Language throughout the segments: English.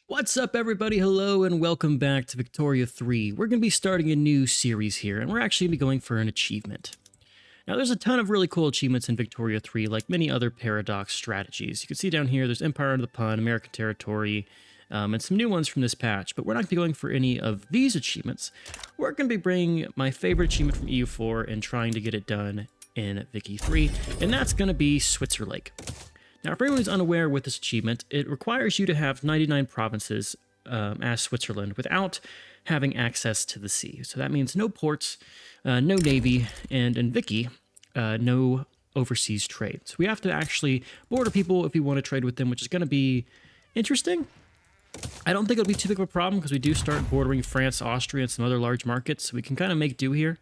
What's up, everybody? Hello, and welcome back to Victoria 3. We're going to be starting a new series here, and we're actually going to be going for an achievement. Now, there's a ton of really cool achievements in Victoria 3, like many other Paradox strategies. You can see down here, there's Empire Under the Pun, American Territory, and some new ones from this patch, but we're not going to be going for any of these achievements. We're going to be bringing my favorite achievement from EU4 and trying to get it done in Vicky 3, and that's going to be Switzerlake. Now, if anyone is unaware with this achievement, it requires you to have 99 provinces as Switzerland without having access to the sea. So that means no ports, no navy, and in Vicky, no overseas trade. So we have to actually border people if we want to trade with them, which is going to be interesting. I don't think it'll be too big of a problem because we do start bordering France, Austria, and some other large markets, so we can kind of make do here.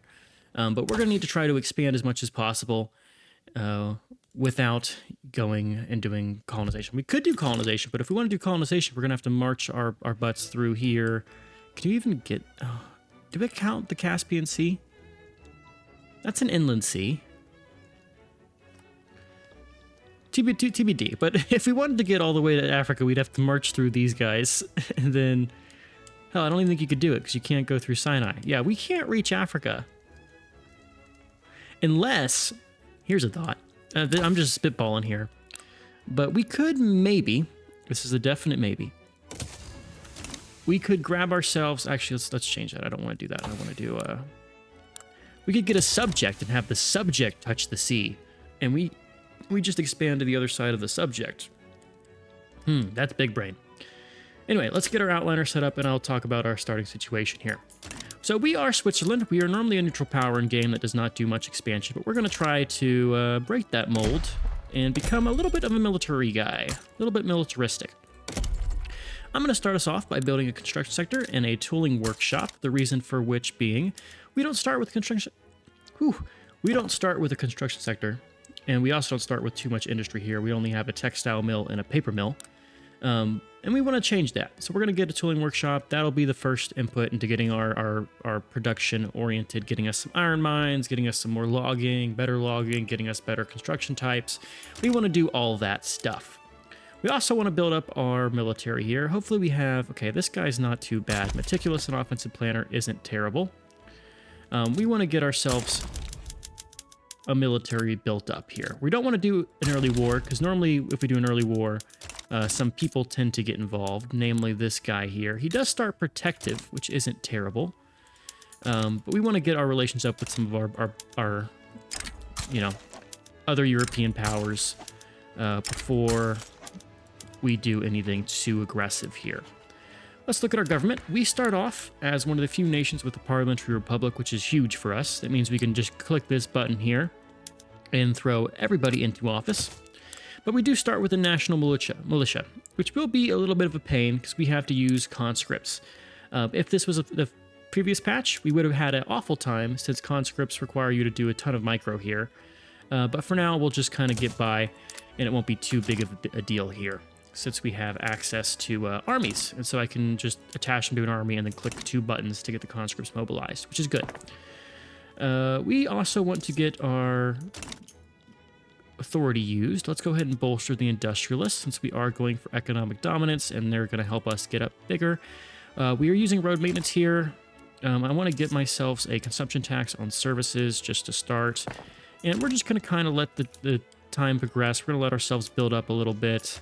But we're going to need to try to expand as much as possible without going and doing colonization. We could do colonization, but if we want to do colonization, we're going to have to march our butts through here. Can you even get... do we count the Caspian Sea? That's an inland sea. TBD. But if we wanted to get all the way to Africa, we'd have to march through these guys. And then... hell, I don't even think you could do it because you can't go through Sinai. Yeah, we can't reach Africa. Unless... here's a thought. I'm just spitballing here. But we could maybe, this is a definite maybe, we could grab ourselves, actually, let's change that. I don't want to do that. I want to do, we could get a subject and have the subject touch the sea. And we just expand to the other side of the subject. That's big brain. Anyway, let's get our outliner set up and I'll talk about our starting situation here. So we are Switzerland. We are normally a neutral power in game that does not do much expansion, but we're going to try to break that mold and become a little bit of a military guy, a little bit militaristic. I'm going to start us off by building a construction sector and a tooling workshop, the reason for which being we don't start with construction. We don't start with a construction sector, and we also don't start with too much industry here. We only have a textile mill and a paper mill. And we want to change that. So we're going to get a tooling workshop. That'll be the first input into getting our production oriented, getting us some iron mines, getting us some more logging, getting us better construction types. We want to do all that stuff. We also want to build up our military here. Hopefully we have, okay, this guy's not too bad. Meticulous and offensive planner isn't terrible. We want to get ourselves a military built up here. We don't want to do an early war because normally if we do an early war, some people tend to get involved, namely this guy here. He does start protective, which isn't terrible. But we want to get our relations up with some of our other European powers before we do anything too aggressive here. Let's look at our government. We start off as one of the few nations with a parliamentary republic, which is huge for us. That means we can just click this button here and throw everybody into office. But we do start with a national militia, which will be a little bit of a pain because we have to use conscripts. If this was the previous patch, we would have had an awful time since conscripts require you to do a ton of micro here. But for now, we'll just kind of get by and it won't be too big of a deal here since we have access to armies. And so I can just attach them to an army and then click 2 buttons to get the conscripts mobilized, which is good. We also want to get our authority used. Let's go ahead and bolster the industrialists since we are going for economic dominance and they're going to help us get up bigger. We are using road maintenance here. I want to get myself a consumption tax on services just to start. And we're just going to kind of let the time progress. We're going to let ourselves build up a little bit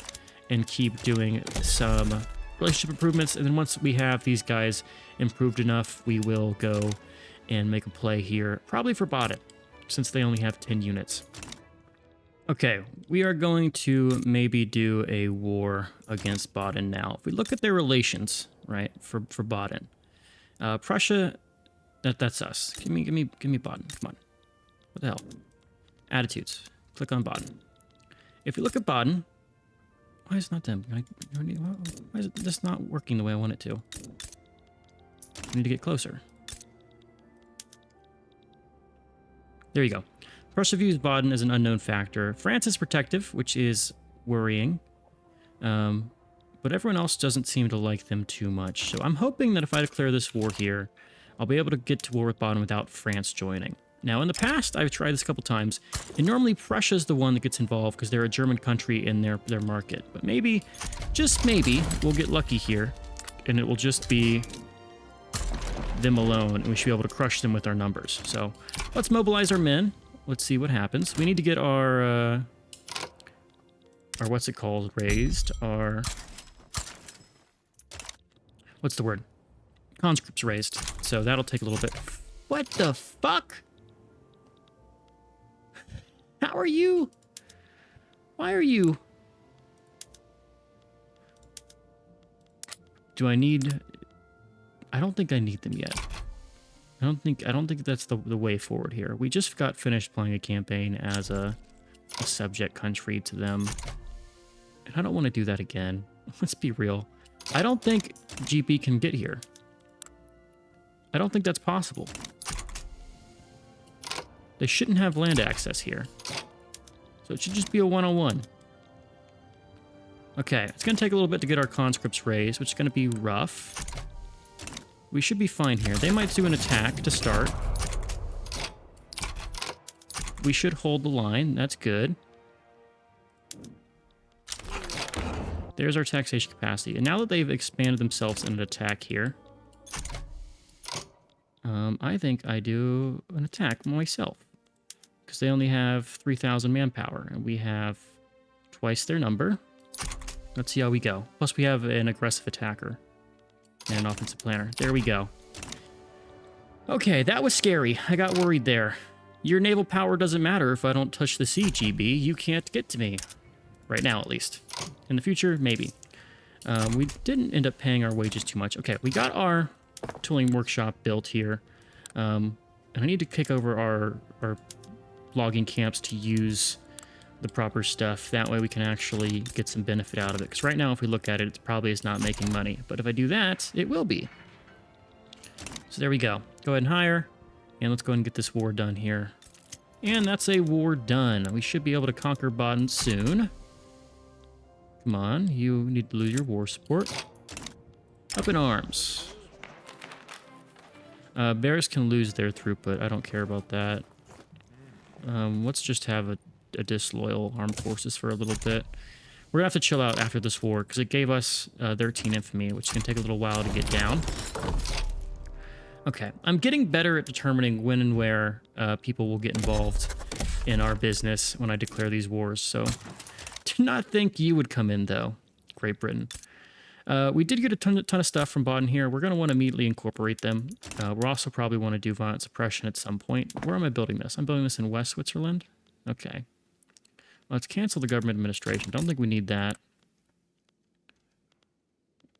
and keep doing some relationship improvements. And then once we have these guys improved enough, we will go and make a play here, probably for Baden, since they only have 10 units. Okay, we are going to maybe do a war against Baden now. If we look at their relations, right, for Baden, Prussia, that's us. Give me Baden. Come on. What the hell? Attitudes. Click on Baden. If we look at Baden, why is it not them? Why is it just not working the way I want it to? I need to get closer. There you go. Prussia views Baden as an unknown factor. France is protective, which is worrying. But everyone else doesn't seem to like them too much. So I'm hoping that if I declare this war here, I'll be able to get to war with Baden without France joining. Now, in the past, I've tried this a couple times, and normally Prussia's the one that gets involved because they're a German country in their market. But maybe, just maybe, we'll get lucky here, and it will just be them alone, and we should be able to crush them with our numbers. So let's mobilize our men. Let's see what happens. We need to get our what's it called, raised. Our, what's the word? Conscripts raised. So that'll take a little bit. What the fuck? How are you? Why are you? Do I need... I don't think I need them yet. I don't think that's the way forward here. We just got finished playing a campaign as a subject country to them. And I don't want to do that again. Let's be real. I don't think GB can get here. I don't think that's possible. They shouldn't have land access here. So it should just be a one-on-one. Okay, it's going to take a little bit to get our conscripts raised, which is going to be rough. We should be fine here. They might do an attack to start. We should hold the line. That's good. There's our taxation capacity. And now that they've expanded themselves in an attack here, I think I do an attack myself. Because they only have 3,000 manpower, and we have twice their number. Let's see how we go. Plus, we have an aggressive attacker and an offensive planner. There we go. Okay, that was scary. I got worried there. Your naval power doesn't matter if I don't touch the sea, GB. You can't get to me. Right now, at least. In the future, maybe. We didn't end up paying our wages too much. Okay, we got our tooling workshop built here. And I need to kick over our logging camps to use the proper stuff. That way we can actually get some benefit out of it. Because right now, if we look at it, it probably is not making money. But if I do that, it will be. So there we go. Go ahead and hire. And let's go ahead and get this war done here. And that's a war done. We should be able to conquer Baden soon. Come on, you need to lose your war support. Up in arms. Bears can lose their throughput. I don't care about that. Let's just have a disloyal armed forces for a little bit. We're gonna have to chill out after this war because it gave us 13 infamy, which can take a little while to get down. Okay, I'm getting better at determining when and where people will get involved in our business when I declare these wars, so do not think you would come in, though, Great Britain. We did get a ton of stuff from Baden here. We're going to want to immediately incorporate them. We'll also probably want to do violent suppression at some point. Where am I building this? I'm building this in West Switzerland? Okay. Let's cancel the government administration. Don't think we need that.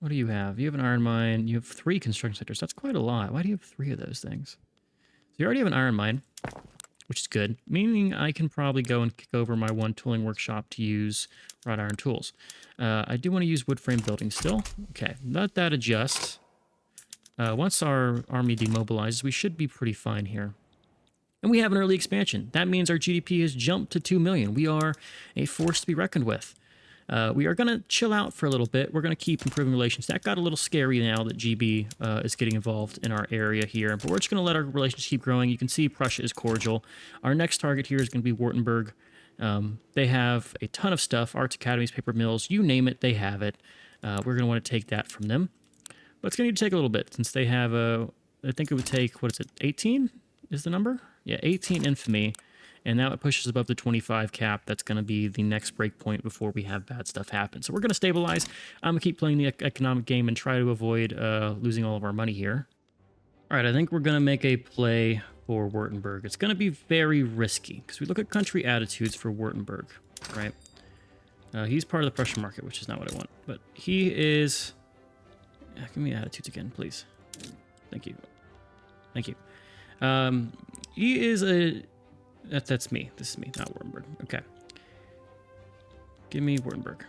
What do you have? You have an iron mine. You have 3 construction sectors. That's quite a lot. Why do you have 3 of those things? So you already have an iron mine, which is good, meaning I can probably go and kick over my 1 tooling workshop to use wrought iron tools. I do want to use wood frame buildings still. Okay, let that adjust. Once our army demobilizes, we should be pretty fine here. And we have an early expansion. That means our GDP has jumped to 2 million. We are a force to be reckoned with. We are going to chill out for a little bit. We're going to keep improving relations. That got a little scary now that GB is getting involved in our area here. But we're just going to let our relations keep growing. You can see Prussia is cordial. Our next target here is going to be Württemberg. They have a ton of stuff. Arts academies, paper mills, you name it, they have it. We're going to want to take that from them. But it's going to need to take a little bit since they have I think it would take, what is it, 18 is the number? Yeah, 18 infamy. And now it pushes above the 25 cap. That's going to be the next break point before we have bad stuff happen. So we're going to stabilize. I'm going to keep playing the economic game and try to avoid losing all of our money here. All right, I think we're going to make a play for Württemberg. It's going to be very risky because we look at country attitudes for Württemberg, right? He's part of the Prussian market, which is not what I want. But he is... Yeah, give me attitudes again, please. Thank you. Thank you. He is a... That's me. This is me, not Württemberg. Okay. Give me Württemberg.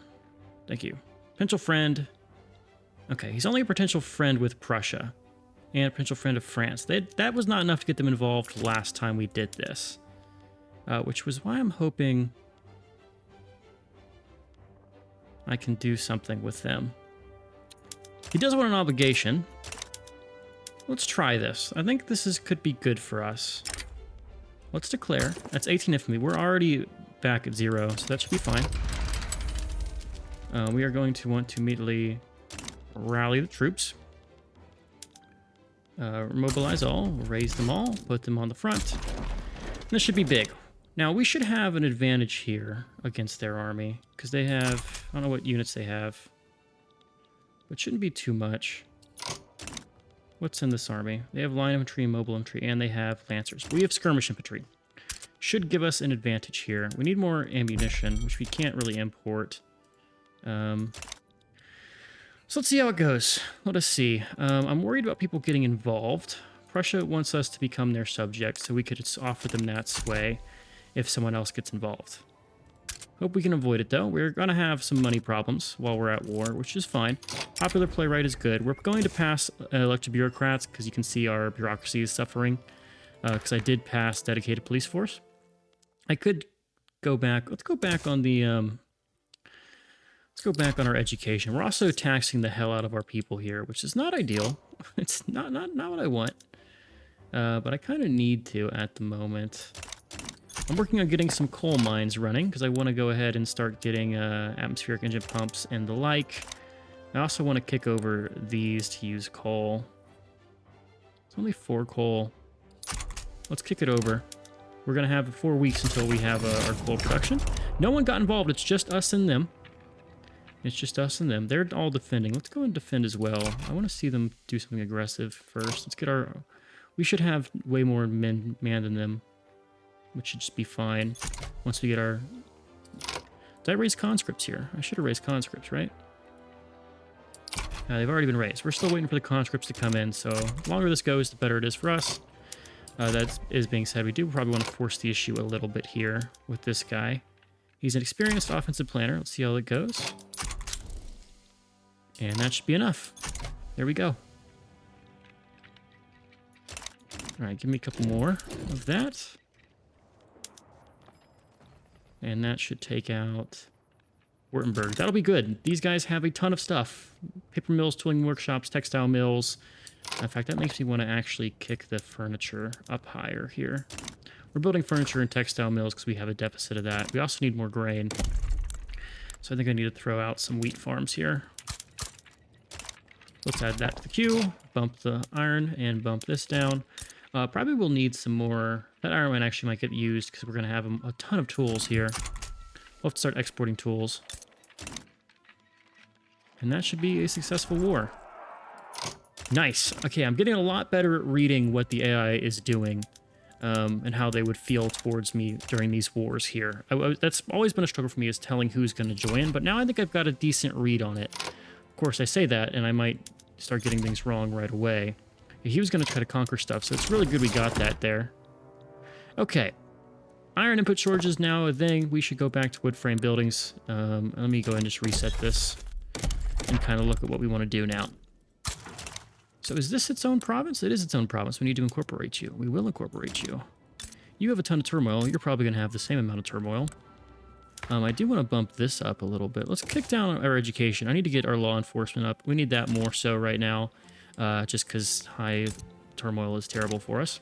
Thank you. Potential friend. Okay, he's only a potential friend with Prussia. And a potential friend of France. That was not enough to get them involved last time we did this. Which was why I'm hoping I can do something with them. He does want an obligation. Let's try this. I think this could be good for us. Let's declare. That's 18 infantry. We're already back at 0, so that should be fine. We are going to want to immediately rally the troops. Mobilize all, raise them all, put them on the front. This should be big. Now, we should have an advantage here against their army, because they have, I don't know what units they have, but it shouldn't be too much. What's in this army? They have line infantry, mobile infantry, and they have lancers. We have skirmish infantry. Should give us an advantage here. We need more ammunition, which we can't really import. So let's see how it goes. Let us see. I'm worried about people getting involved. Prussia wants us to become their subjects, so we could just offer them that sway if someone else gets involved. Hope we can avoid it, though. We're going to have some money problems while we're at war, which is fine. Popular playwright is good. We're going to pass elected bureaucrats, because you can see our bureaucracy is suffering, because I did pass dedicated police force. I could go back. Let's go back on the... let's go back on our education. We're also taxing the hell out of our people here, which is not ideal. It's not what I want. But I kind of need to at the moment. I'm working on getting some coal mines running because I want to go ahead and start getting atmospheric engine pumps and the like. I also want to kick over these to use coal. It's only 4 coal. Let's kick it over. We're going to have 4 weeks until we have our coal production. No one got involved. It's just us and them. It's just us and them. They're all defending. Let's go and defend as well. I want to see them do something aggressive first. Let's get our... We should have way more men than them, which should just be fine once we get our... Did I raise conscripts here? I should have raised conscripts, right? They've already been raised. We're still waiting for the conscripts to come in, so the longer this goes, the better it is for us. That is being said, we do probably want to force the issue a little bit here with this guy. He's an experienced offensive planner. Let's see how it goes. And that should be enough. There we go. All right, give me a couple more of that. And that should take out Württemberg. That'll be good. These guys have a ton of stuff. Paper mills, tooling workshops, textile mills. In fact, that makes me want to actually kick the furniture up higher here. We're building furniture and textile mills because we have a deficit of that. We also need more grain. So I think I need to throw out some wheat farms here. Let's add that to the queue, bump the iron, and bump this down. Probably we'll need some more. That iron one actually might get used because we're going to have a ton of tools here. We'll have to start exporting tools. And that should be a successful war. Nice. Okay, I'm getting a lot better at reading what the AI is doing and how they would feel towards me during these wars here. That's always been a struggle for me, is telling who's going to join, but now I think I've got a decent read on it. Of course, I say that, and I might start getting things wrong right away. He was going to try to conquer stuff, so it's really good we got that there. Okay. Iron input shortage is now a thing. We should go back to wood frame buildings. Let me go ahead and just reset this and kind of look at what we want to do now. So is this its own province? It is its own province. We need to incorporate you. We will incorporate you. You have a ton of turmoil. You're probably going to have the same amount of turmoil. I do want to bump this up a little bit. Let's kick down our education. I need to get our law enforcement up. We need that more so right now, just because high turmoil is terrible for us.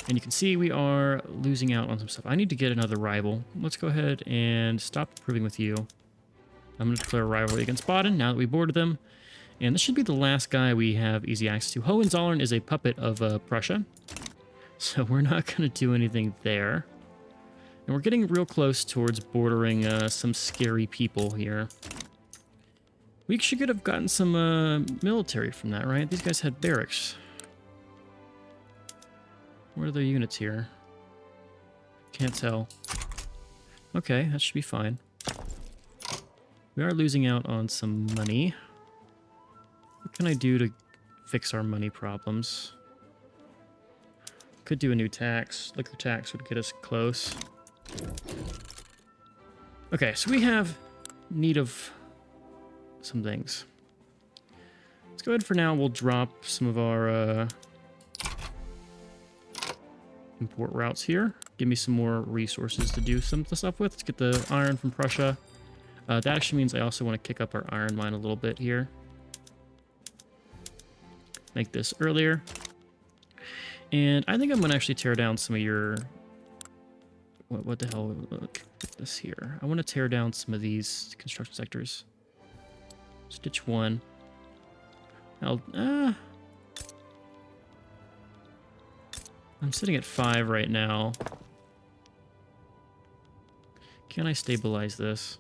And you can see we are losing out on some stuff. I need to get another rival. Let's go ahead and stop improving with you. I'm going to declare a rivalry against Baden now that we boarded them. And this should be the last guy we have easy access to. Hohenzollern is a puppet of Prussia, so we're not going to do anything there. And we're getting real close towards bordering some scary people here. We should have gotten some military from that, right? These guys had barracks. What are their units here? Can't tell. Okay, that should be fine. We are losing out on some money. What can I do to fix our money problems? Could do a new tax. Liquor tax would get us close. Okay, so we have need of some things. Let's go ahead for now. We'll drop some of our import routes here. Give me some more resources to do some stuff with. Let's get the iron from Prussia. That actually means I also want to kick up our iron mine a little bit here. Make this earlier. And I think I'm going to actually tear down some of your What the hell? Look at this here. I want to tear down some of these construction sectors. Stitch 1. I'm sitting at 5 right now. Can I stabilize this?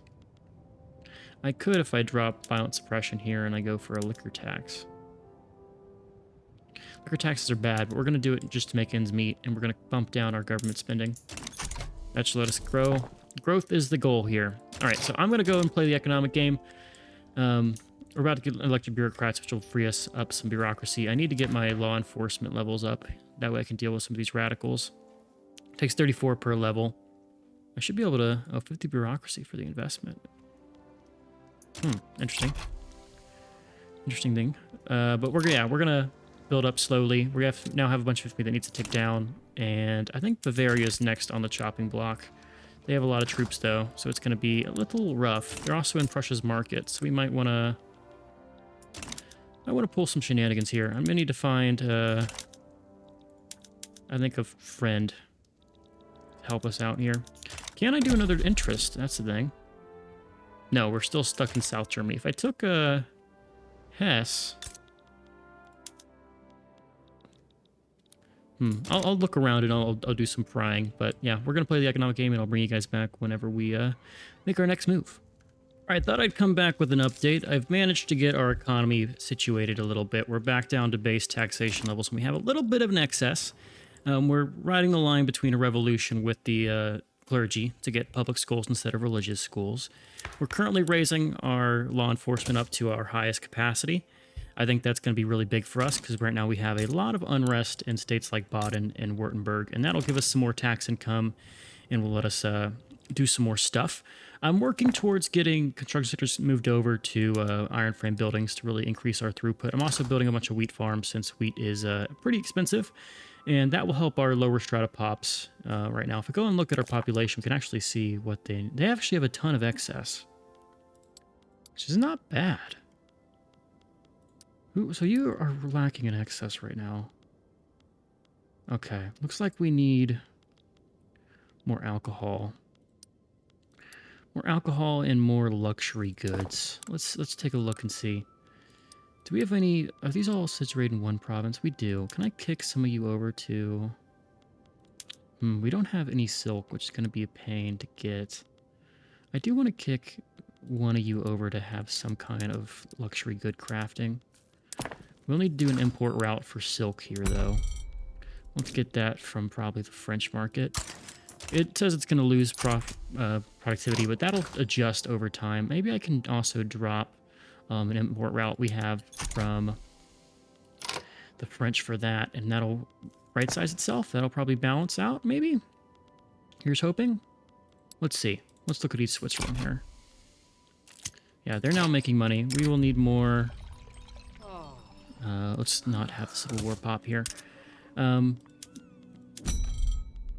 I could if I drop violent suppression here and I go for a liquor tax. Liquor taxes are bad, but we're going to do it just to make ends meet, and we're going to bump down our government spending. That should let us grow. Growth is the goal here. All right, so I'm going to go and play the economic game. We're about to get elected bureaucrats, which will free us up some bureaucracy. I need to get my law enforcement levels up. That way I can deal with some of these radicals. It takes 34 per level. I should be able to... Oh, 50 bureaucracy for the investment. Interesting. Interesting thing. But we're gonna build up slowly. We now have a bunch of infantry that needs to take down, and I think Bavaria's next on the chopping block. They have a lot of troops though, so it's gonna be a little rough. They're also in Prussia's market, so we might wanna pull some shenanigans here. I'm gonna need to find I think a friend to help us out here. Can I do another interest? That's the thing. No, we're still stuck in South Germany. If I took Hesse... I'll look around and I'll do some prying. But yeah, we're going to play the economic game and I'll bring you guys back whenever we make our next move. All right, thought I'd come back with an update. I've managed to get our economy situated a little bit. We're back down to base taxation levels and we have a little bit of an excess. We're riding the line between a revolution with the clergy to get public schools instead of religious schools. We're currently raising our law enforcement up to our highest capacity. I think that's going to be really big for us because right now we have a lot of unrest in states like Baden and Württemberg, and that'll give us some more tax income and will let us do some more stuff. I'm working towards getting construction sectors moved over to iron frame buildings to really increase our throughput. I'm also building a bunch of wheat farms since wheat is pretty expensive, and that will help our lower strata pops right now. If we go and look at our population, we can actually see what they actually have a ton of excess, which is not bad. So you are lacking in excess right now. Okay, looks like we need more alcohol. More alcohol and more luxury goods. Let's take a look and see. Do we have any... Are these all situated in one province? We do. Can I kick some of you over to... we don't have any silk, which is going to be a pain to get. I do want to kick one of you over to have some kind of luxury good crafting. We'll need to do an import route for silk here, though. Let's get that from probably the French market. It says it's going to lose productivity, but that'll adjust over time. Maybe I can also drop an import route we have from the French for that, and that'll right-size itself. That'll probably balance out, maybe? Here's hoping. Let's see. Let's look at East Switzerland here. Yeah, they're now making money. We will need more... let's not have the Civil War pop here.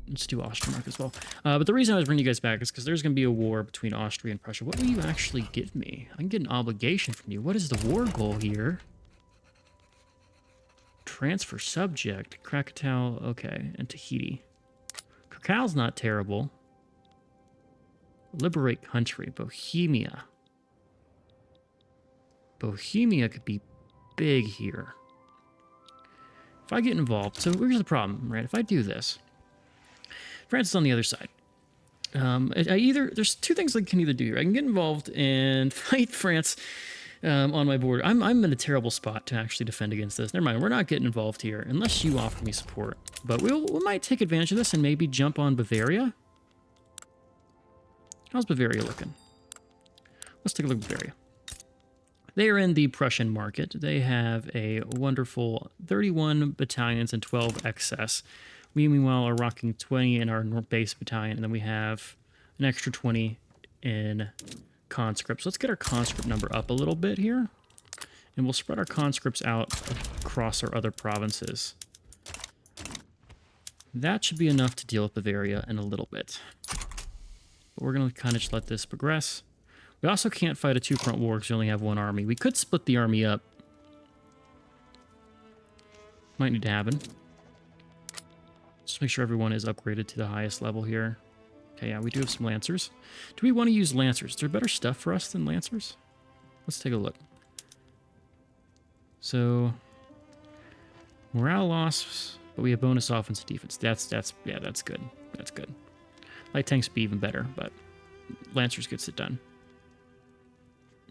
Let's do Austria as well. But the reason I was bringing you guys back is because there's going to be a war between Austria and Prussia. What will you actually give me? I can get an obligation from you. What is the war goal here? Transfer subject. Krakatoa, okay, and Tahiti. Krakatau's not terrible. Liberate country. Bohemia. Bohemia could be big here. If I get involved, so here's the problem, right? If I do this, France is on the other side. There's two things I can either do here. I can get involved and fight France on my border. I'm in a terrible spot to actually defend against this. Never mind, we're not getting involved here unless you offer me support. But we might take advantage of this and maybe jump on Bavaria. How's Bavaria looking? Let's take a look at Bavaria. They are in the Prussian market. They have a wonderful 31 battalions and 12 excess. We, meanwhile, are rocking 20 in our base battalion, and then we have an extra 20 in conscripts. Let's get our conscript number up a little bit here, and we'll spread our conscripts out across our other provinces. That should be enough to deal with Bavaria in a little bit. But we're going to kind of just let this progress. We also can't fight a two-front war because we only have one army. We could split the army up. Might need to happen. Just make sure everyone is upgraded to the highest level here. Okay, yeah, we do have some Lancers. Do we want to use Lancers? Is there better stuff for us than Lancers? Let's take a look. So, morale loss, but we have bonus offense and defense. That's good. That's good. Light tanks be even better, but Lancers gets it done.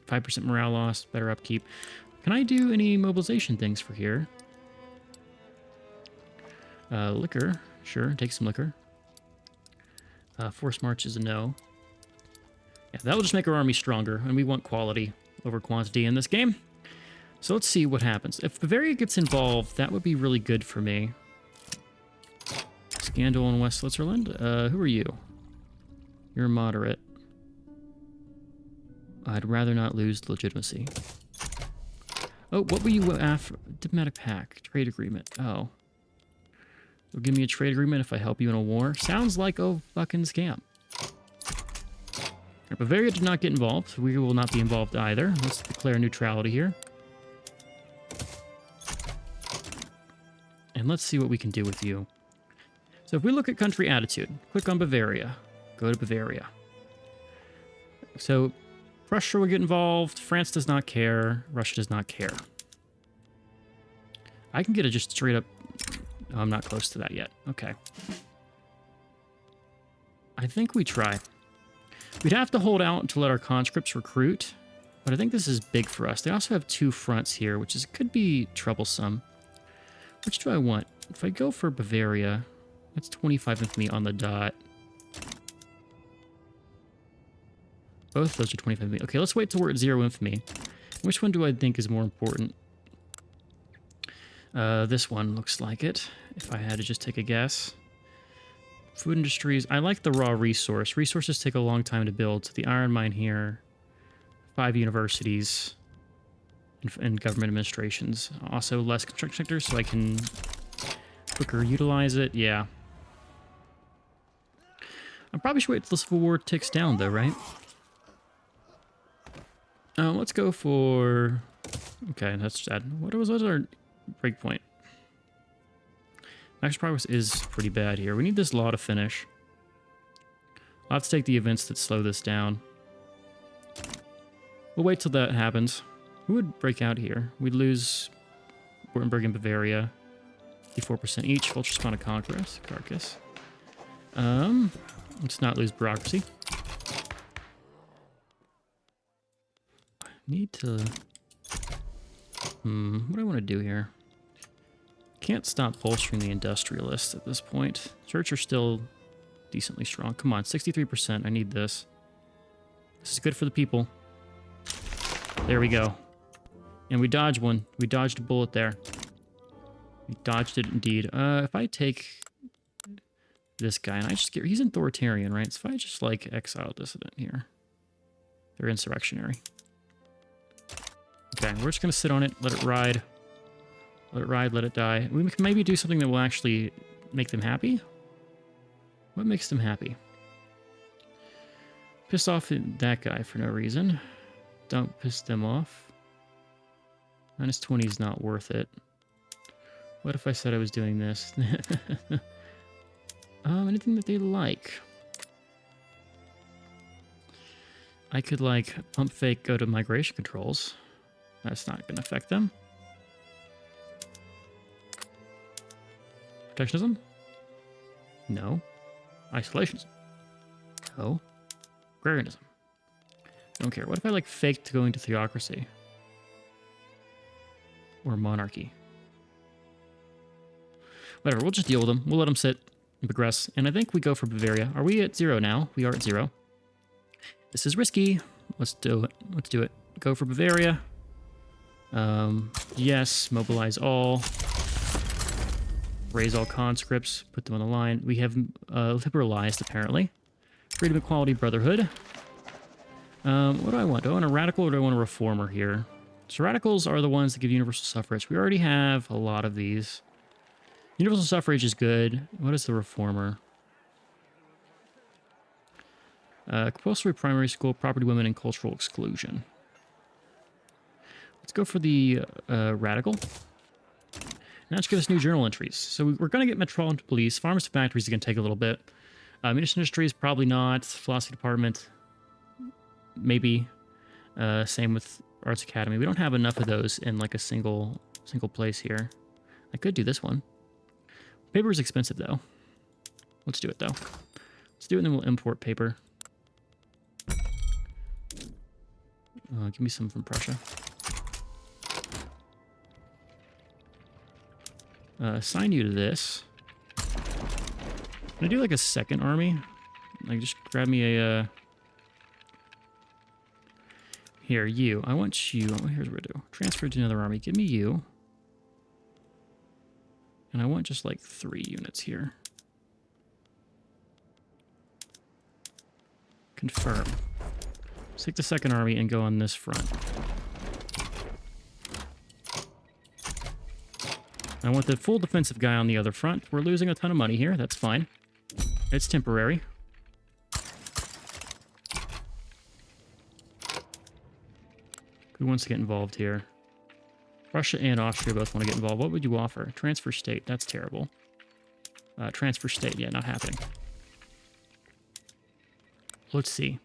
5% morale loss, better upkeep. Can I do any mobilization things for here? Liquor. Sure, take some liquor. Force march is a no. Yeah, that will just make our army stronger, and we want quality over quantity in this game. So let's see what happens. If Bavaria gets involved, that would be really good for me. Scandal in West Switzerland. Who are you? You're moderate. I'd rather not lose legitimacy. Oh, what were you after? Diplomatic pact. Trade agreement. Oh. You'll give me a trade agreement if I help you in a war? Sounds like a fucking scam. Right, Bavaria did not get involved. We will not be involved either. Let's declare neutrality here. And let's see what we can do with you. So if we look at country attitude, click on Bavaria. Go to Bavaria. So Russia will get involved. France does not care. Russia does not care. I can get a just straight up... Oh, I'm not close to that yet. Okay. I think we try. We'd have to hold out to let our conscripts recruit, but I think this is big for us. They also have 2 fronts here, which could be troublesome. Which do I want? If I go for Bavaria, that's 25 infamy on the dot. Both of those are 25 infamy. Okay, let's wait till we're at 0 infamy. Which one do I think is more important? This one looks like it, if I had to just take a guess. Food industries. I like the raw resource. Resources take a long time to build. So the iron mine here, 5 universities, and government administrations. Also less construction sectors, so I can quicker utilize it. Yeah. I probably should wait till the Civil War ticks down, though, right? Let's go for... Okay, that's sad. What was our breakpoint? Max progress is pretty bad here. We need this law to finish. I'll have to take the events that slow this down. We'll wait till that happens. Who would break out here? We'd lose Württemberg and Bavaria. 54% each. Vulture spawn of Congress. Carcass. Let's not lose bureaucracy. I need to... what do I want to do here? Can't stop bolstering the industrialists at this point. Church are still decently strong. Come on, 63%. I need this. This is good for the people. There we go. And we dodged one. We dodged a bullet there. We dodged it indeed. If I take this guy and I just get... He's authoritarian, right? So if I just, like, exile dissident here. They're insurrectionary. Okay, we're just going to sit on it. Let it ride. Let it ride, let it die. We can maybe do something that will actually make them happy. What makes them happy? Piss off that guy for no reason. Don't piss them off. Minus 20 is not worth it. What if I said I was doing this? Anything that they like. I could, like, pump fake go to migration controls. That's not going to affect them. Protectionism? No. Isolationism? No. Agrarianism? Don't care. What if I, like, faked going to theocracy? Or monarchy? Whatever, we'll just deal with them. We'll let them sit and progress. And I think we go for Bavaria. Are we at 0 now? We are at 0. This is risky. Let's do it. Let's do it. Go for Bavaria. Yes, mobilize all. Raise all conscripts. Put them on the line. We have liberalized, apparently. Freedom, equality, brotherhood. What do I want? Do I want a radical or do I want a reformer here? So radicals are the ones that give universal suffrage. We already have a lot of these. Universal suffrage is good. What is the reformer? Compulsory primary school, property, women, and cultural exclusion. Let's go for the radical. And that should give us new journal entries. So we're going to get metropolitan police. Farmers to factories is going to take a little bit. Munition industry is probably not. Philosophy department, maybe. Same with Arts Academy. We don't have enough of those in like a single place here. I could do this one. Paper is expensive though. Let's do it though. Let's do it and then we'll import paper. Give me some from Prussia. Assign you to this. Can I do like a second army? Like just grab me a... Here, you. I want you. Here's what I do. Transfer to another army. Give me you. And I want just like 3 units here. Confirm. Let's take the second army and go on this front. I want the full defensive guy on the other front. We're losing a ton of money here. That's fine. It's temporary. Who wants to get involved here? Russia and Austria both want to get involved. What would you offer? Transfer state. That's terrible. Transfer state. Yeah, not happening. Let's see.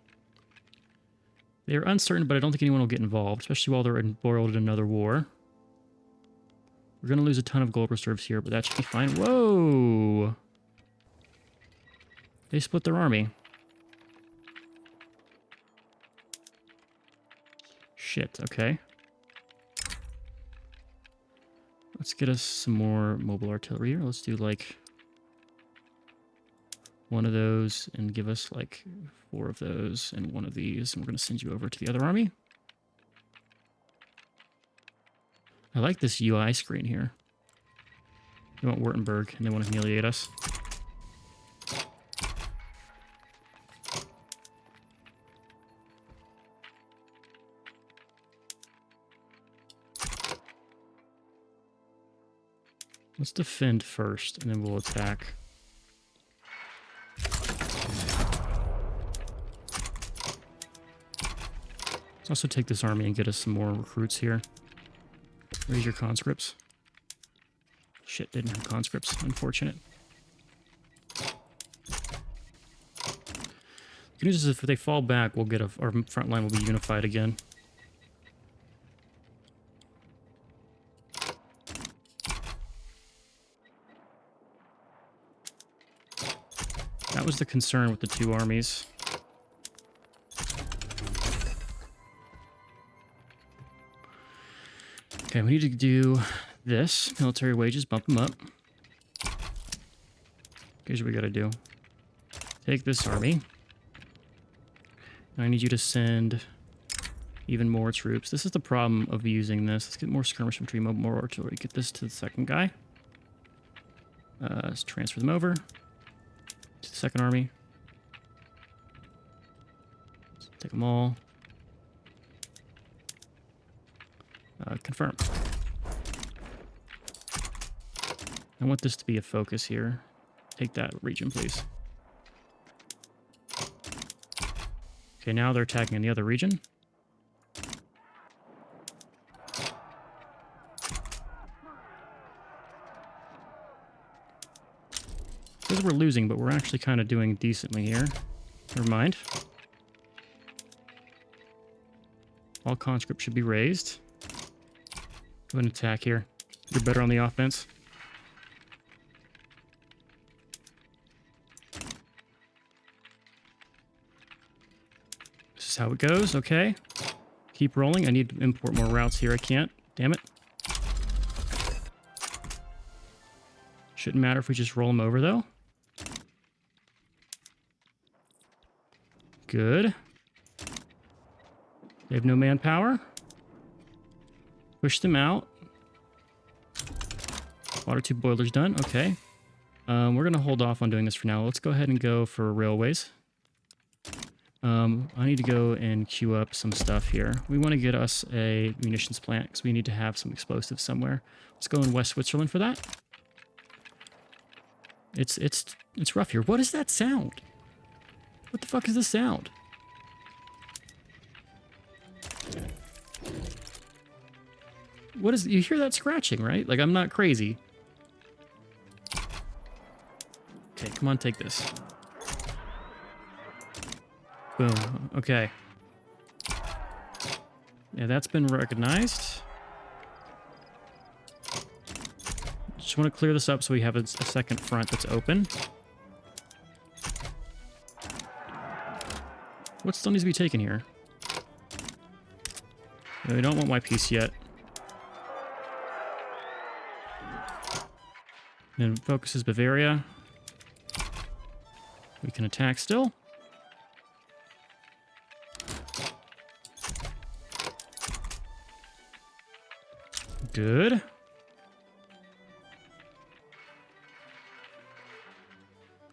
They're uncertain, but I don't think anyone will get involved, especially while they're embroiled in another war. We're going to lose a ton of gold reserves here, but that should be fine. Whoa! They split their army. Shit, okay. Let's get us some more mobile artillery here. Let's do like one of those and give us like 4 of those and 1 of these. And we're going to send you over to the other army. I like this UI screen here. They want Württemberg and they want to humiliate us. Let's defend first, and then we'll attack. Let's also take this army and get us some more recruits here. Raise your conscripts. Shit, didn't have conscripts. Unfortunate. The good news is if they fall back, we'll get our front line will be unified again. That was the concern with the 2 armies. Okay, we need to do this. Military wages, bump them up. Here's what we gotta do. Take this army. I need you to send even more troops. This is the problem of using this. Let's get more skirmish infantry, more artillery. Get this to the second guy. Let's transfer them over to the second army. Let's take them all. Confirm. I want this to be a focus here. Take that region, please. Okay, now they're attacking in the other region. Says we're losing, but we're actually kind of doing decently here. Never mind. All conscripts should be raised. Go ahead and attack here. You're better on the offense. This is how it goes, okay. Keep rolling. I need to import more routes here. I can't. Damn it. Shouldn't matter if we just roll them over, though. Good. They have no manpower. Push them out. Water tube boiler's done. Okay. We're going to hold off on doing this for now. Let's go ahead and go for railways. I need to go and queue up some stuff here. We want to get us a munitions plant because we need to have some explosives somewhere. Let's go in West Switzerland for that. It's rough here. What is that sound? What the fuck is this sound? What is... You hear that scratching, right? Like, I'm not crazy. Okay, come on, take this. Boom. Okay. Yeah, that's been recognized. Just want to clear this up so we have a second front that's open. What still needs to be taken here? No, we don't want my piece yet. Then focuses Bavaria. We can attack still. Good.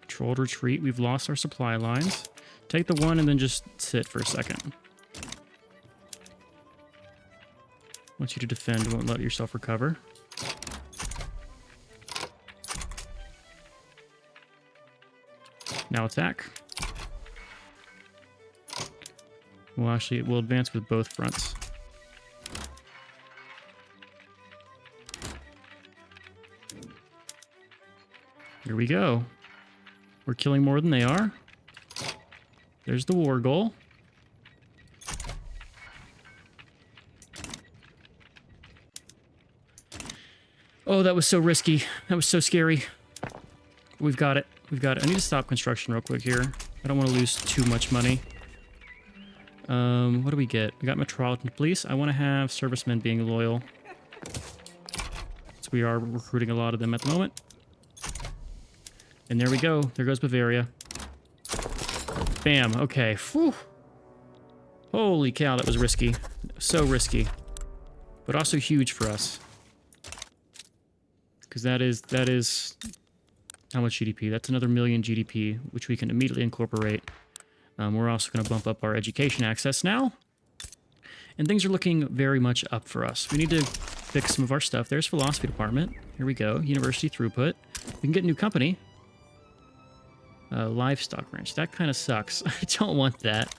Controlled retreat. We've lost our supply lines. Take the one and then just sit for a second. Want you to defend, won't let yourself recover. Now attack. Well, actually, we'll advance with both fronts. Here we go. We're killing more than they are. There's the war goal. Oh, that was so risky. That was so scary. We've got it. We've got it. I need to stop construction real quick here. I don't want to lose too much money. What do we get? We got Metropolitan Police. I want to have servicemen being loyal. So we are recruiting a lot of them at the moment. And there we go. There goes Bavaria. Bam. Okay. Whew. Holy cow, that was risky. So risky. But also huge for us. Because that is how much GDP? That's another million GDP, which we can immediately incorporate. We're also going to bump up our education access now. And things are looking very much up for us. We need to fix some of our stuff. There's philosophy department. Here we go. University throughput. We can get a new company. Livestock ranch. That kind of sucks. I don't want that.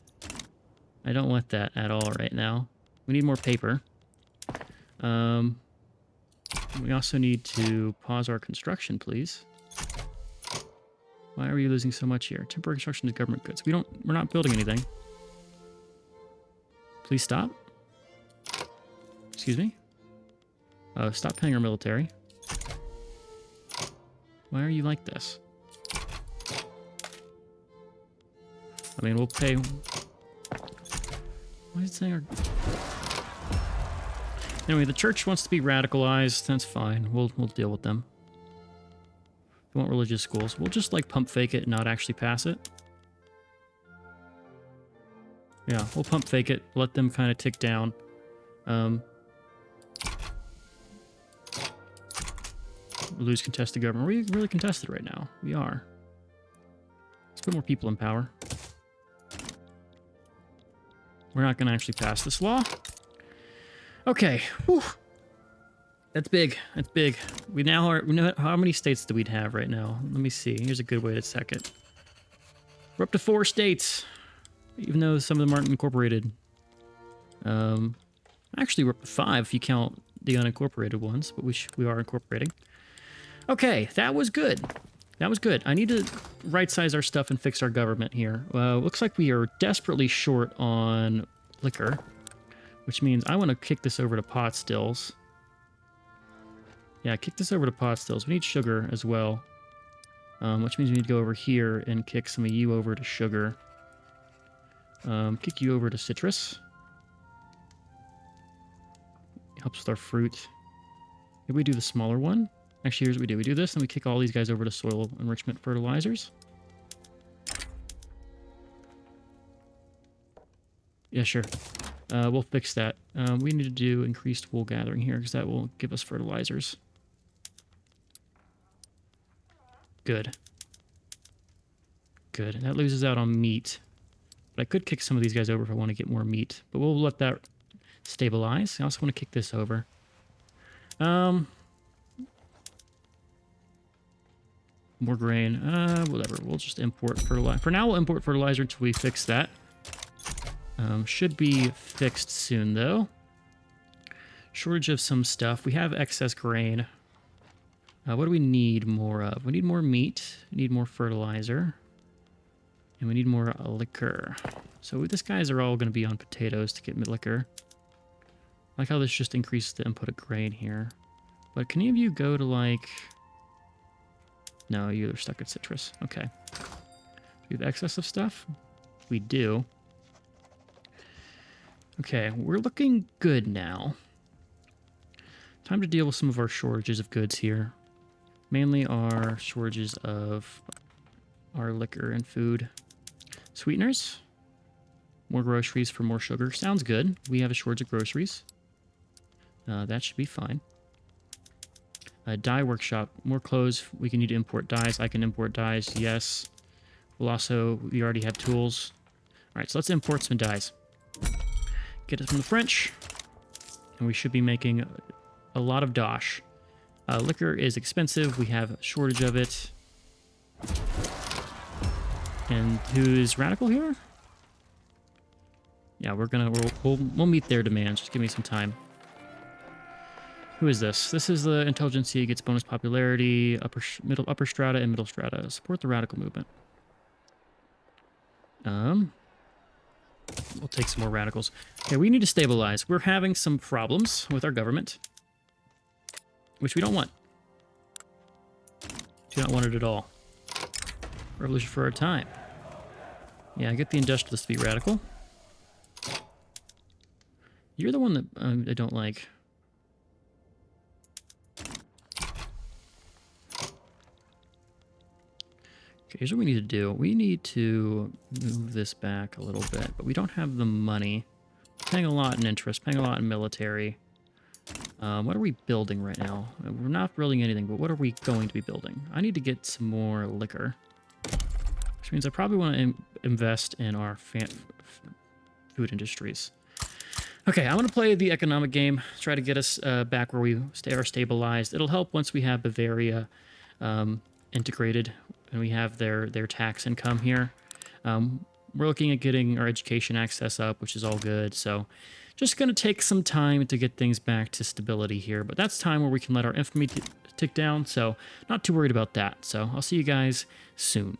I don't want that at all right now. We need more paper. We also need to pause our construction, please. Why are we losing so much here? Temporary construction is government goods. We're not building anything. Please stop. Excuse me. Stop paying our military. Why are you like this? I mean, we'll pay... Why is it saying our... Anyway, the church wants to be radicalized. That's fine. We'll deal with them. We want religious schools. We'll just, like, pump fake it and not actually pass it. Yeah, we'll pump fake it. Let them kind of tick down. We'll lose contested government. Are we really contested right now? We are. Let's put more people in power. We're not going to actually pass this law. Okay. Whew. That's big. That's big. We know how many states do we have right now? Let me see. Here's a good way to check it. We're up to 4 states, even though some of them aren't incorporated. Actually, we're up to 5 if you count the unincorporated ones, but we are incorporating. Okay, that was good. That was good. I need to right-size our stuff and fix our government here. Looks like we are desperately short on liquor, which means I want to kick this over to pot stills. Yeah, kick this over to pot stills. We need sugar as well, which means we need to go over here and kick some of you over to sugar. Kick you over to citrus. Helps with our fruit. Maybe we do the smaller one. Actually, here's what we do. We do this, and we kick all these guys over to soil enrichment fertilizers. Yeah, sure. We'll fix that. We need to do increased wool gathering here, because that will give us fertilizers. Good. Good. That loses out on meat. But I could kick some of these guys over if I want to get more meat. But we'll let that stabilize. I also want to kick this over. More grain. Whatever. We'll just import fertilizer. For now, we'll import fertilizer until we fix that. Should be fixed soon, though. Shortage of some stuff. We have excess grain. What do we need more of? We need more meat. We need more fertilizer. And we need more liquor. So these guys are all going to be on potatoes to get liquor. I like how this just increases the input of grain here. But can any of you go to like... No, you're stuck at citrus. Okay. Do we have excess of stuff? We do. Okay, we're looking good now. Time to deal with some of our shortages of goods here. Mainly our shortages of our liquor and food. Sweeteners. More groceries for more sugar. Sounds good. We have a shortage of groceries. That should be fine. Dye workshop. More clothes. We can need to import dyes. I can import dyes. Yes. We'll also... We already have tools. Alright, so let's import some dyes. Get it from the French. And we should be making a lot of dosh. Liquor is expensive. We have a shortage of it. And who's radical here? Yeah, we'll meet their demands. Just give me some time. Who is this? This is the intelligentsia, gets bonus popularity, upper strata and middle strata. Support the radical movement. We'll take some more radicals. Okay, we need to stabilize. We're having some problems with our government, which we don't want. Do not want it at all. Revolution for our time. Yeah, get the industrialists to be radical. You're the one that I don't like. Okay, here's what we need to do. We need to move this back a little bit, but we don't have the money. Paying a lot in interest, paying a lot in military. What are we building right now? We're not building anything, but what are we going to be building? I need to get some more liquor. Which means I probably want to invest in our food industries. Okay, I'm going to play the economic game, try to get us back where we are stabilized. It'll help once we have Bavaria integrated and we have their tax income here. We're looking at getting our education access up, which is all good. So just going to take some time to get things back to stability here. But that's time where we can let our infamy tick down. So not too worried about that. So I'll see you guys soon.